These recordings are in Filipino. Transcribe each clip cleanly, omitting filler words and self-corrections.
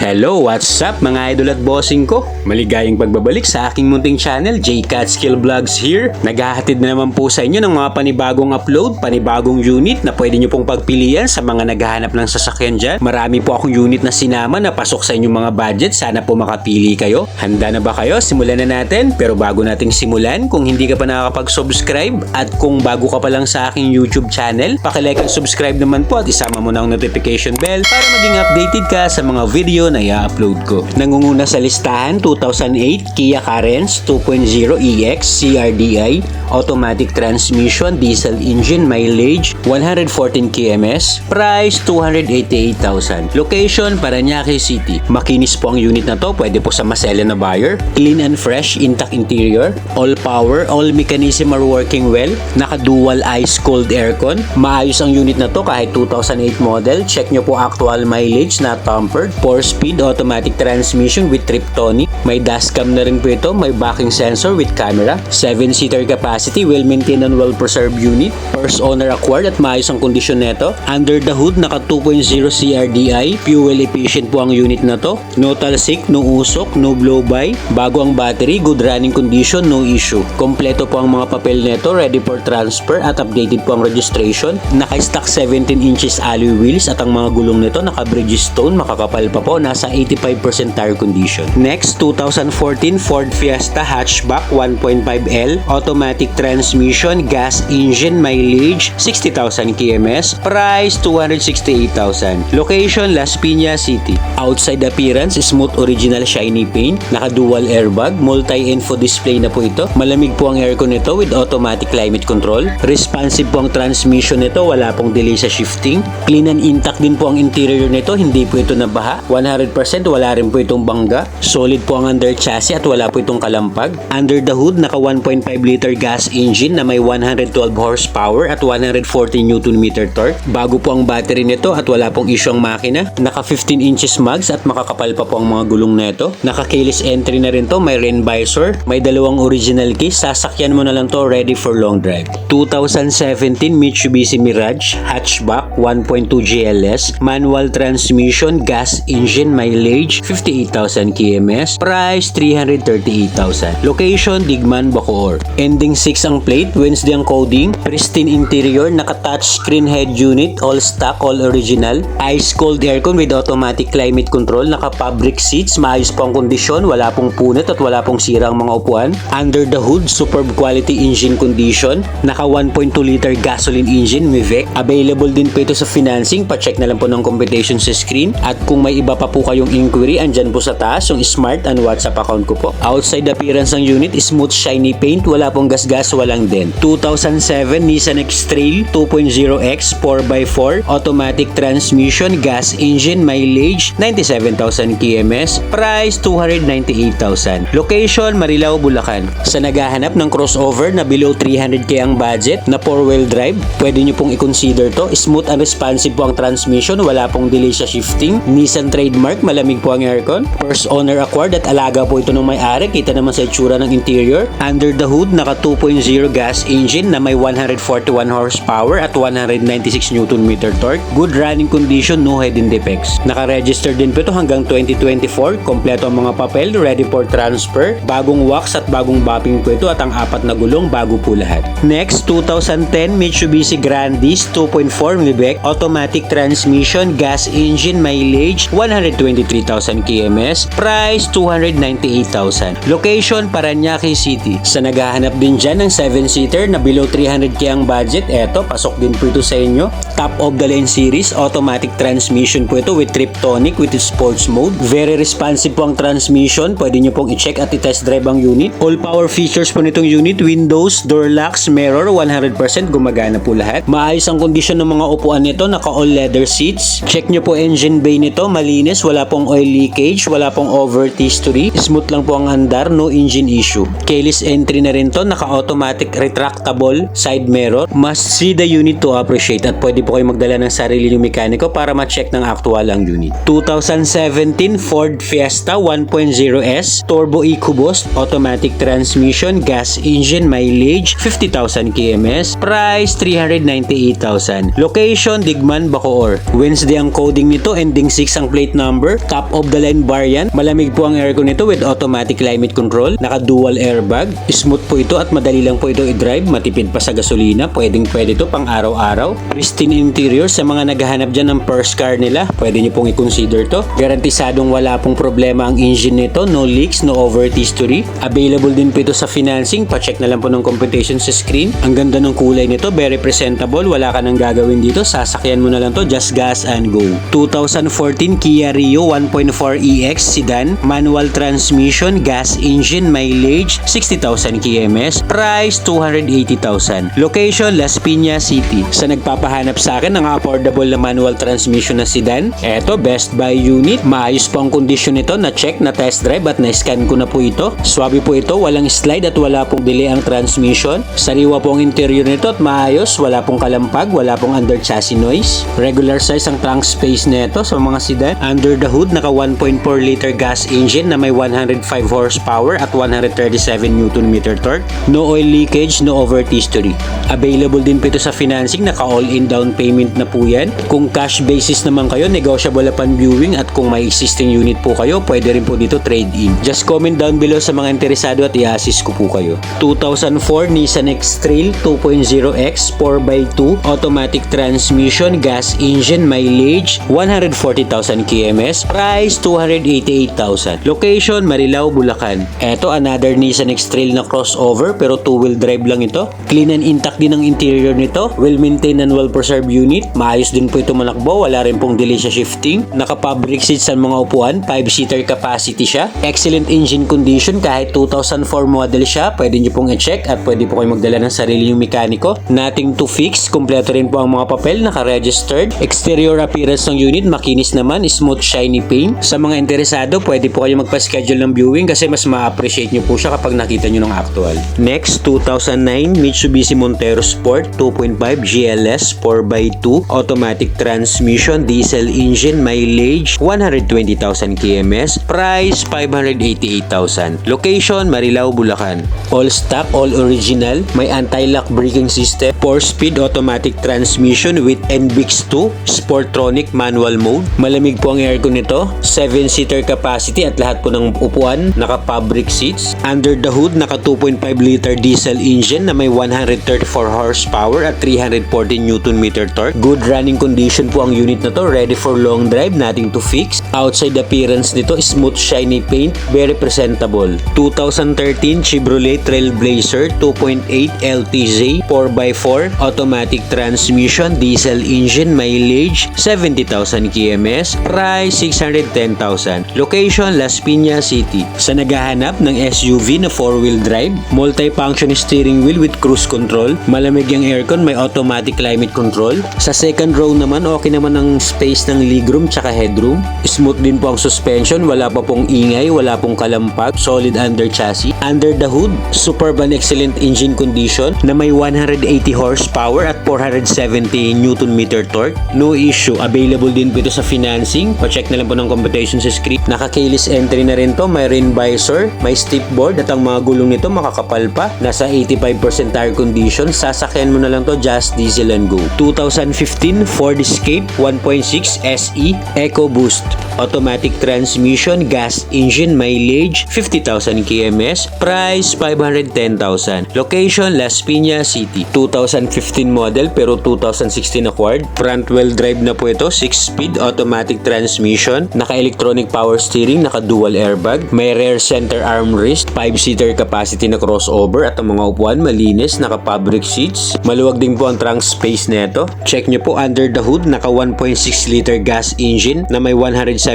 Hello, what's up mga idol at bossing ko? Maligayang pagbabalik sa aking munting channel, JCatSkill Vlogs here. Naghahatid na naman po sa inyo ng mga panibagong upload, panibagong unit na pwede nyo pong pagpilian sa mga naghahanap ng sasakyan dyan. Marami po akong unit na sinama na pasok sa inyong mga budget. Sana po makapili kayo. Handa na ba kayo? Simulan na natin. Pero bago nating simulan, kung hindi ka pa nakakapag-subscribe at kung bago ka pa lang sa aking YouTube channel, pakilike and subscribe naman po at isama mo na ang notification bell para maging updated ka sa mga video na i-upload ko. Nangunguna sa listahan, 2008 Kia Carens 2.0 EX CRDI, automatic transmission, diesel engine, mileage 114 kms, price 288,000. Location, Parañaque City. Makinis po ang unit na to, pwede po sa masela na buyer. Clean and fresh, intact interior, all power, all mechanism are working well, naka dual ice cold aircon. Maayos ang unit na to kahit 2008 model. Check nyo po actual mileage, not tampered. 4-speed automatic transmission with Triptonic. May dashcam na rin po ito. May backing sensor with camera. 7-seater capacity, well-maintained and well-preserved unit. First owner acquired at maayos ang kondisyon nito. Under the hood, naka 2.0 CRDI. Fuel efficient po ang unit na to. No talsik, no usok, no blow-by. Bago ang battery, good running condition, no issue. Kompleto po ang mga papel nito, ready for transfer at updated po ang registration. Naka-stock 17 inches alloy wheels at ang mga gulong nito naka-Bridgestone, makakapal pa po, nasa 85% tire condition. Next, 2014 Ford Fiesta Hatchback 1.5L, automatic transmission, gas engine, mileage 60,000 kms, price 268,000. Location, Las Piñas City. Outside appearance, smooth original shiny paint, naka-dual airbag, multi-info display na po ito. Malamig po ang aircon nito with automatic climate control. Responsive po ang transmission nito, wala pong delay sa shifting. Clean and intact din po ang interior nito, hindi po ito nabaha. 100% wala rin po itong bangga. Solid po ang under chassis at wala po itong kalampag. Under the hood, naka 1.5 liter gas engine na may 112 horsepower at 140 Nm torque. Bago po ang battery nito at wala pong issue ang makina. Naka 15 inches mags at makakapal pa po ang mga gulong nito. Naka keyless entry na rin to, may rain visor, may dalawang original keys. Sasakyan mo na lang to, ready for long drive. 2017 Mitsubishi Mirage Hatchback 1.2 GLS, manual transmission, gas engine, mileage 58,000 kms, price 338,000. Location, Digman, Bacoor. Ending 6 ang plate, Wednesday ang coding, pristine interior, naka-touch screen head unit, all stock, all original, ice cold aircon with automatic climate control, naka-fabric seats, maayos po ang kondisyon, wala pong punit at wala pong sira ang mga upuan. Under the hood, superb quality engine condition, naka 1.2 liter gasoline engine, Mivec. Available din po ito sa financing, pa-check na lang po ng computation sa screen. At kung may iba pa po kayong inquiry, andyan po sa taas yung smart and WhatsApp account ko po. Outside appearance ng unit, smooth shiny paint, wala pong gasgas, walang dent. 2007 Nissan X-Trail 2.0X 4x4, automatic transmission, gas engine, mileage 97,000 kms, price 298,000. Location, Marilao, Bulacan. Sa naghahanap ng crossover na below 300k ang budget na 4-wheel drive, pwede nyo pong i-consider to. Smooth and responsive po ang transmission, wala pong delay sa shifting. Nissan trademark, malamig po ang aircon. First owner acquired at alaga po ito ng may-ari. Kita naman sa itsura ng interior. Under the hood, naka 2.0 gas engine na may 141 horsepower at 196 Nm torque. Good running condition, no hidden defects. Naka-register din po ito hanggang 2024. Kompleto ang mga papel, ready for transfer. Bagong wax at bagong bapping po ito at ang 4 na gulong bago po lahat. Next, 2010 Mitsubishi Grandis 2.4 Mivec, automatic transmission, gas engine, mileage 123,000 kms, price 298,000. Location, Parañaque City. Sa naghahanap din dyan ng 7-seater na below 300k ang budget, eto, pasok din po ito sa inyo. Top of the line series, automatic transmission po ito with Triptonic with sports mode. Very responsive po ang transmission. Pwede nyo pong i-check at i-test drive ang unit. All power features po nitong unit, windows, door locks, mirror, 100% gumagana po lahat. Maayos ang kondisyon ng mga upuan nito, naka all leather seats. Check nyo po engine bay nito, malinis, wala pong oil leakage, wala pong overheat history. Smooth lang po ang andar, no engine issue. Keyless entry na rin to, naka-automatic retractable side mirror. Must see the unit to appreciate at pwede po kayo magdala ng sarili yung mekaniko para ma-check ng actual ang unit. 2017 Ford Fiesta 1.0S Turbo EcoBoost, automatic transmission, gas engine, mileage 50,000 kms, price 398,000. Location, Digman, Bacoor. Wednesday ang coding nito, ending 6 ang plate number. number, top of the line variant. Malamig po ang aircon nito with automatic climate control, naka dual airbag, smooth po ito at madali lang po ito i-drive, matipid pa sa gasolina, pwede ito pang araw-araw. Pristine interior, sa mga naghahanap dyan ng first car nila, pwede nyo pong i-consider to. Garantisadong wala pong problema ang engine nito, no leaks, no overheat history. Available din po ito sa financing, pa-check na lang po ng computation sa screen. Ang ganda ng kulay nito, very presentable, wala ka nang gagawin dito, sasakyan mo na lang to, just gas and go. 2014 Kia Rio 1.4EX sedan, manual transmission, gas engine, mileage 60,000 km, price 280,000. Location Las Piñas City. Sa nagpapahanap sa akin ng affordable na manual transmission na sedan, eto best buy unit, maayos po ang kondisyon nito, na check, na test drive at na-scan ko na po ito. Swabe po ito, walang slide at wala pong delay ang transmission. Sariwa po ang interior nito at maayos, wala pong kalampag, wala pong under chassis noise. Regular size ang trunk space nito sa mga sedan. Under the hood, naka 1.4 liter gas engine na may 105 horsepower at 137 Nm torque. No oil leakage, no overheat history. Available din po ito sa financing, naka all-in down payment na po yan. Kung cash basis naman kayo, negotiable upon viewing, at kung may existing unit po kayo, pwede rin po dito trade-in. Just comment down below sa mga interesado at i-assist ko po kayo. 2004 Nissan X-Trail 2.0X 4x2 automatic transmission, gas engine, mileage 140,000 km, price 288,000. Location Marilao, Bulacan. Eto another Nissan X-Trail na crossover pero two-wheel drive lang ito. Clean and intact din ang interior nito. Well maintained and well preserved unit. Maayos din po ito manakbo. Wala rin pong delay sa shifting. Naka-fabric seats ang mga upuan. 5-seater capacity siya. Excellent engine condition. Kahit 2004 model siya, pwede nyo pong i-check at pwede po kayo magdala ng sarili yung mekaniko. Nothing to fix. Kompleto rin po ang mga papel. Naka-registered. Exterior appearance ng unit, makinis naman. Smooth shiny paint. Sa mga interesado, pwede po kayo magpa-schedule ng viewing kasi mas ma-appreciate nyo po siya kapag nakita nyo ng actual. Next, 2009 Mitsubishi Montero Sport 2.5 GLS 4x2 automatic transmission, diesel engine, mileage 120,000 km, price 588,000. Location Marilao, Bulacan. All stock, all original, may anti-lock braking system, 4-speed automatic transmission with NBIX2 Sportronic manual mode. Malamig po ang aircon nito, 7-seater capacity at lahat po ng upuan naka-fabric seats. Under the hood, naka 2.5 liter diesel engine na may 134 horsepower at 314 Nm torque. Good running condition po ang unit na to, ready for long drive, nothing to fix. Outside appearance nito, smooth shiny paint, very presentable. 2013 Chevrolet Trailblazer 2.8 LTZ 4x4 automatic transmission, diesel engine, mileage 70,000 km, price 610,000. Location Las Piñas City. Sa naghahanap ng SUV na 4-wheel drive, multi-function steering wheel with cruise control, malamig ang aircon, may automatic climate control. Sa second row naman, okay naman ang space ng legroom tsaka headroom. Smooth din po ang suspension, wala pa pong ingay, wala pong kalampag, solid under chassis. Under the hood, superb and excellent engine condition na may 180 horsepower at 470 Nm torque. No issue. Available din po ito sa financing. Pa-check na lang po ng computation sa screen. Naka-keyless entry na rin to. May rain visor, may step board at ang mga gulong nito makakapal pa. Nasa 85% tire condition. Sasakyan mo na lang to, just diesel and go. 2015 Ford Escape 1.6 SE EcoBoost automatic transmission, gas engine, mileage 50,000 km, price 510,000. Location Las Piñas City. 2015 model pero 2016 acquired. Front wheel drive na po ito, 6-speed automatic transmission, naka-electronic power steering, naka-dual airbag, may rear center armrest, 5-seater capacity na crossover at ang mga upuan malinis, naka-fabric seats. Maluwag din po ang trunk space nito. Check nyo po under the hood, naka 1.6 liter gas engine na may 178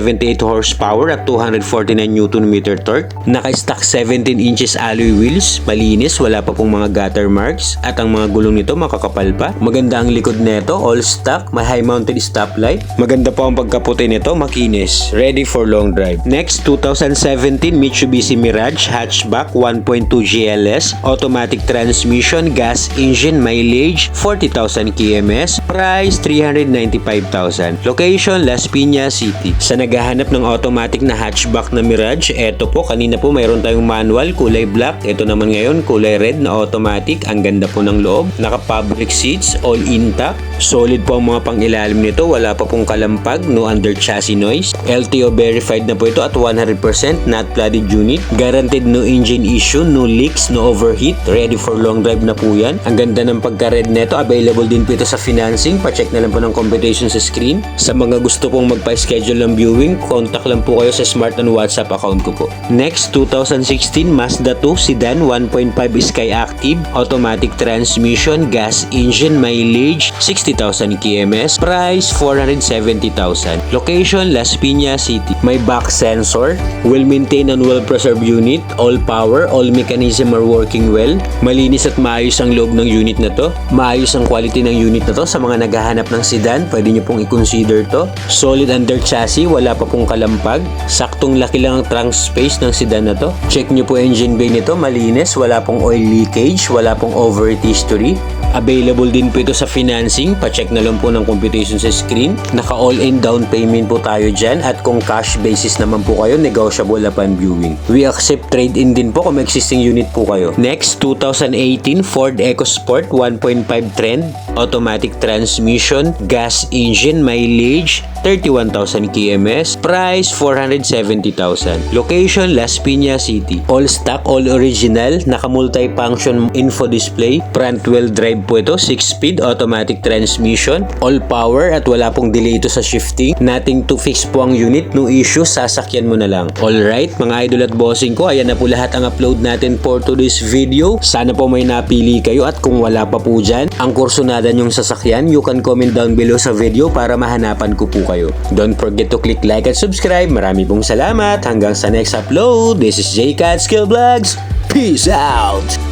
horsepower at 249 Nm torque. Naka-stock 17 inches alloy wheels, malinis, wala pa pong mga gutter marks at ang mga gulong nito makakapal pa. Maganda ang likod nito, all stock, may high mounted stoplight. Maganda po ang pagkaputi nito, makinis, ready for long drive. Next, 2017 Mitsubishi Mirage Hatchback 1.2 GLS automatic transmission, gas engine, mileage 40,000 km, price 395,000. Location Las Piñas City. Sa mga naghahanap ng automatic na hatchback na Mirage, eto po, kanina po mayroon tayong manual, kulay black. Ito naman ngayon, kulay red na automatic. Ang ganda po ng loob. Naka-fabric seats, all intact. Solid po ang mga pang-ilalim nito. Wala pa pong kalampag, no under chassis noise. LTO verified na po ito at 100%, not flooded unit. Guaranteed no engine issue, no leaks, no overheat. Ready for long drive na po yan. Ang ganda ng pagka-red nito. Available din po ito sa financing. Pa-check na lang po ng computation sa screen. Sa mga gusto pong magpa-schedule ng viewing, contact lang po kayo sa Smart on WhatsApp account ko po. Next, 2016 Mazda 2 Sedan 1.5 Sky Active, automatic transmission, gas engine, mileage 60,000 kms, price 470,000. Location Las Piñas City. May back sensor, well maintained and well preserved unit, all power, all mechanism are working well. Malinis at maayos ang loob ng unit na to. Maayos ang quality ng unit na to. Sa mga naghahanap ng sedan, pwede nyo pong i-consider to. Solid under chassis, wala pa pong kalampag. Saktong laki lang ang trunk space ng sedan na to. Check nyo po engine bay nito, malinis, wala pong oil leakage, wala pong overheat history. Available din po ito sa financing. Pa-check na lang po ng computation sa screen. Naka all-in down payment po tayo dyan. At kung cash basis naman po kayo, negotiable upon viewing. We accept trade-in din po kung may existing unit po kayo. Next, 2018 Ford EcoSport 1.5 Trend, automatic transmission, gas engine, mileage 31,000 kms, price 470,000. Location Las Piñas City. All stock, all original, naka multi-function info display, front wheel drive po ito, 6-speed automatic transmission, all power at wala pong delay ito sa shifting. Nothing to fix po ang unit, no issue, sasakyan mo na lang. Alright, mga idol at bossing ko, ayan na po lahat ang upload natin for today's video. Sana po may napili kayo at kung wala pa po dyan, ang kursunada nyong sasakyan, you can comment down below sa video para mahanapan ko po kayo. Don't forget to click like at subscribe. Marami pong salamat. Hanggang sa next upload. This is J Catskill Vlogs. Peace out!